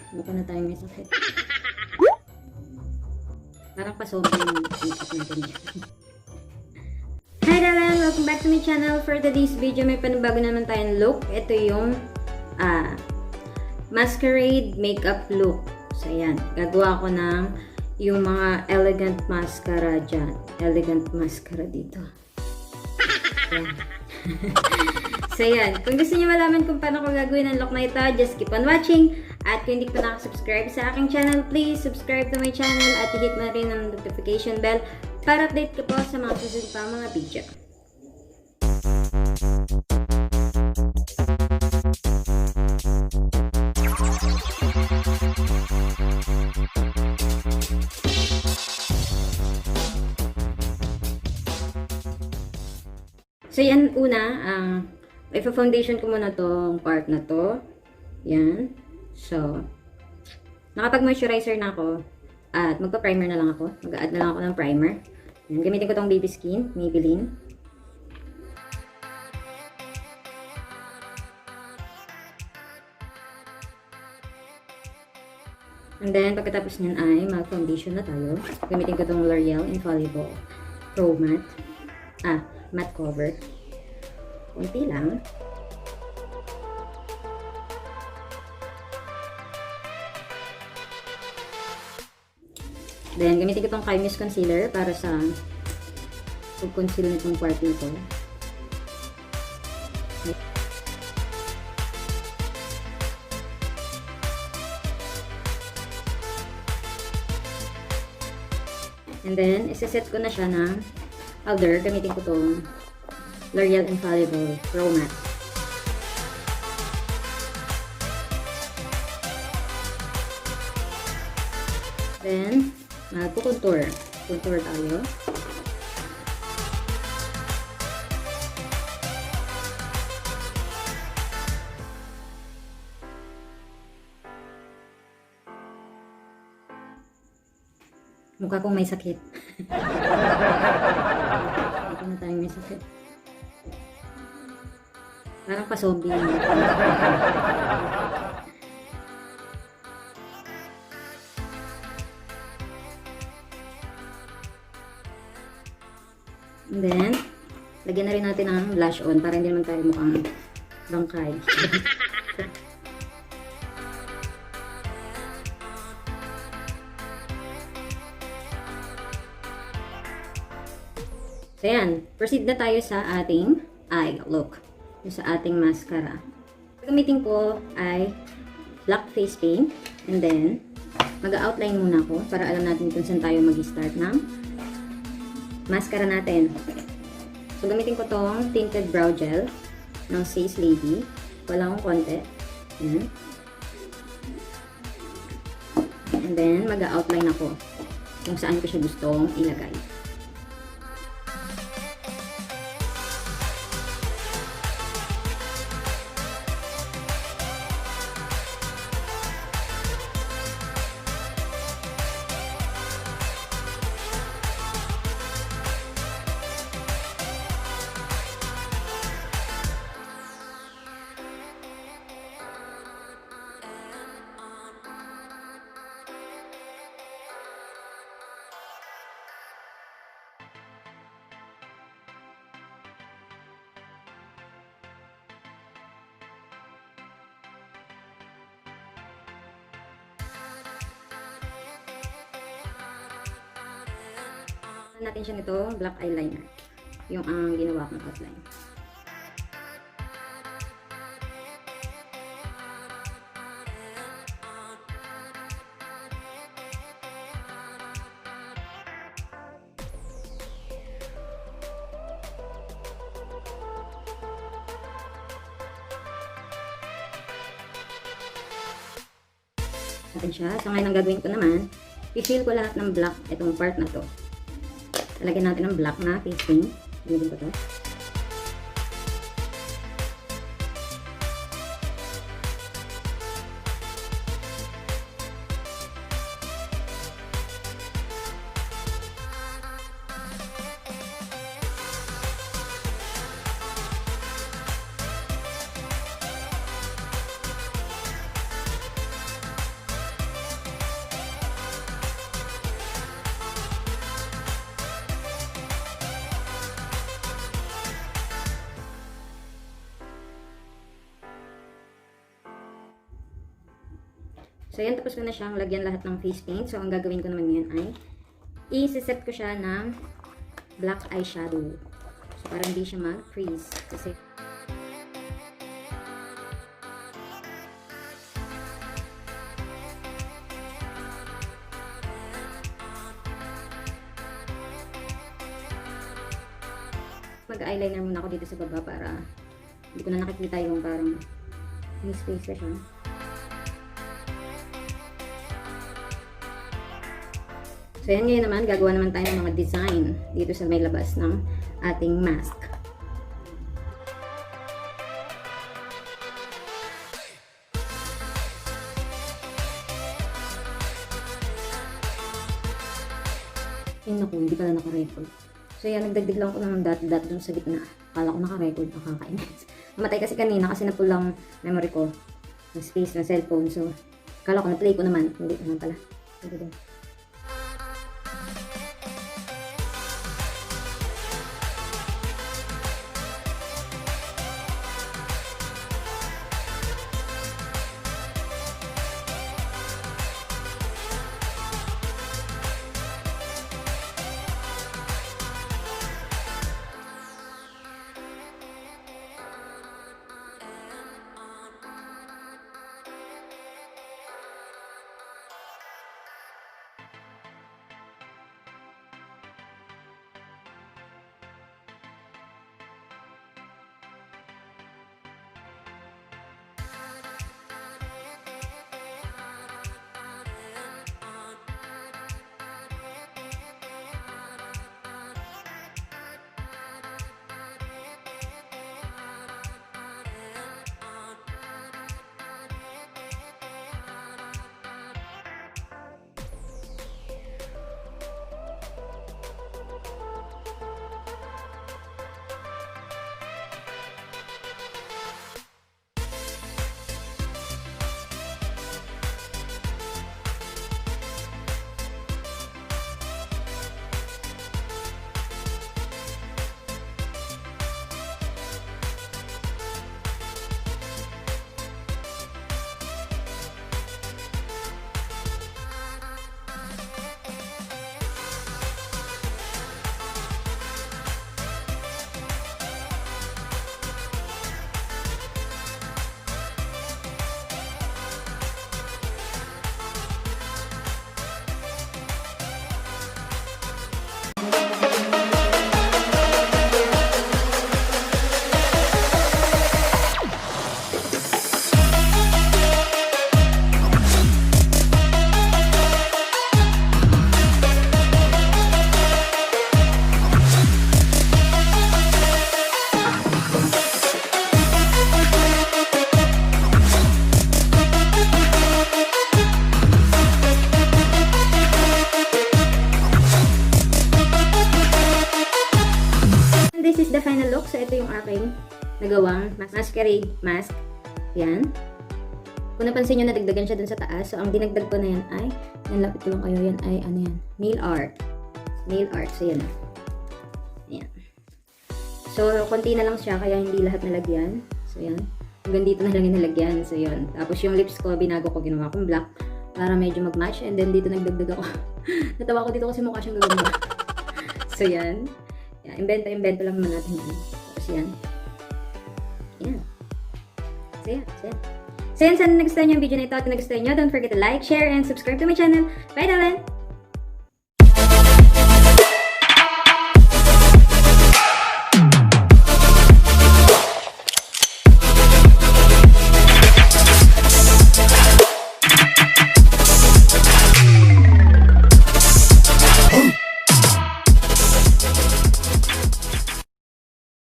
Mukha na tayong may sakit. Parang pa-zombie yung makeup natin dyan. Hi there! Welcome back to my channel. For today's video, may panibago naman tayong look. Ito yung Masquerade makeup look. So, ayan. Gagawa ko ng yung mga elegant mascara dyan. Elegant mascara dito. Ayan. So, ayan. Kung gusto niyo malaman kung paano ko gagawin ang look na ito, just keep on watching. At kung hindi pa nakasubscribe sa aking channel, please subscribe to my channel at i-hit mo rin ang notification bell para update ka po sa mga susunod pa mga video. So, yan una, ipa-foundation ko muna tong part na to. Yan. So, nakapag-moisturizer na ako at magpa-primer na lang ako. Mag-a-add na lang ako ng primer. Yan. Gamitin ko tong baby skin, Maybelline. And then, pagkatapos nyan ay mag-foundation na tayo. Gamitin ko tong L'Oreal Infallible Pro Matte. Matte cover. Kunti lang. Then, gamitin ko itong Kymis Concealer para sa pag-conceal nitong part nito. And then, isa-set ko na siya ng powder. Gamitin ko itong L'Oreal Infallible Pro Matte. Then, magpo-contour. Contour tayo. Mukha kong may sakit. Mukha na tayong may sakit. Parang pa-zombie. And then, lagyan na rin natin ng blush on para hindi naman tayo mukhang bangkay. So, yan. Proceed na tayo sa ating eye look. Yung sa ating mascara. Gamitin ko ay black face paint. And then, mag-outline muna ako para alam natin kung saan tayo mag-start ng mascara natin. So, gamitin ko tong tinted brow gel ng Face Lady. Wala akong konti. Ayan. And then, mag-outline ako kung saan ko siya gustong ilagay. Natin siya nito, black eyeliner. Yung ang ginawa kong outline. Natin siya. So ngayon ang gagawin ko naman, i-fill ko lahat ng black itong part na to. Lagyan natin ng black na face paint. Gamitin ko to. So, yan, tapos ko na siyang lagyan lahat ng face paint. So, ang gagawin ko naman ngayon ay i-set ko siya ng black eyeshadow. So, para hindi siya mag-freeze. Kasi mag-eyeliner muna ako dito sa baba para hindi ko na nakikita yung parang may space na siya. So, yan ngayon naman, gagawa naman tayo ng mga design dito sa may labas ng ating mask. Ay naku, hindi pala naka-record. So, yan, nagdagdag lang ko ng dot dun sa gitna. Akala ko naka-record, nakakainis. Namatay kasi kanina kasi napulang memory ko. Yung space ng cellphone. So, akala ko na-play ko naman. Hindi naman pala. This is the final look. So, ito yung aking nagawang masquerade mask. Yan. Kung napansin nyo, nadagdagan siya dun sa taas. So, ang dinagdag ko na yan ay, lapit ko lang kayo, yan ay, ano yan, nail art. Nail art. So, yan. Ayan. So, konti na lang siya, kaya hindi lahat nalagyan. So, yan. Hanggang dito na lang yung nalagyan. So, yun. Tapos, yung lips ko, binago ko, ginawa kong black para medyo mag-match. And then, dito nagdagdag ako. Natawa ko dito kasi mukha siyang gagawin. So, yan. Invento lang naman natin yan. Tapos yan. Yan. So yan. So yan. Sana nagustuhan nyo yung video na ito. At nagustuhan nyo, don't forget to like, share, and subscribe to my channel. Bye, darling!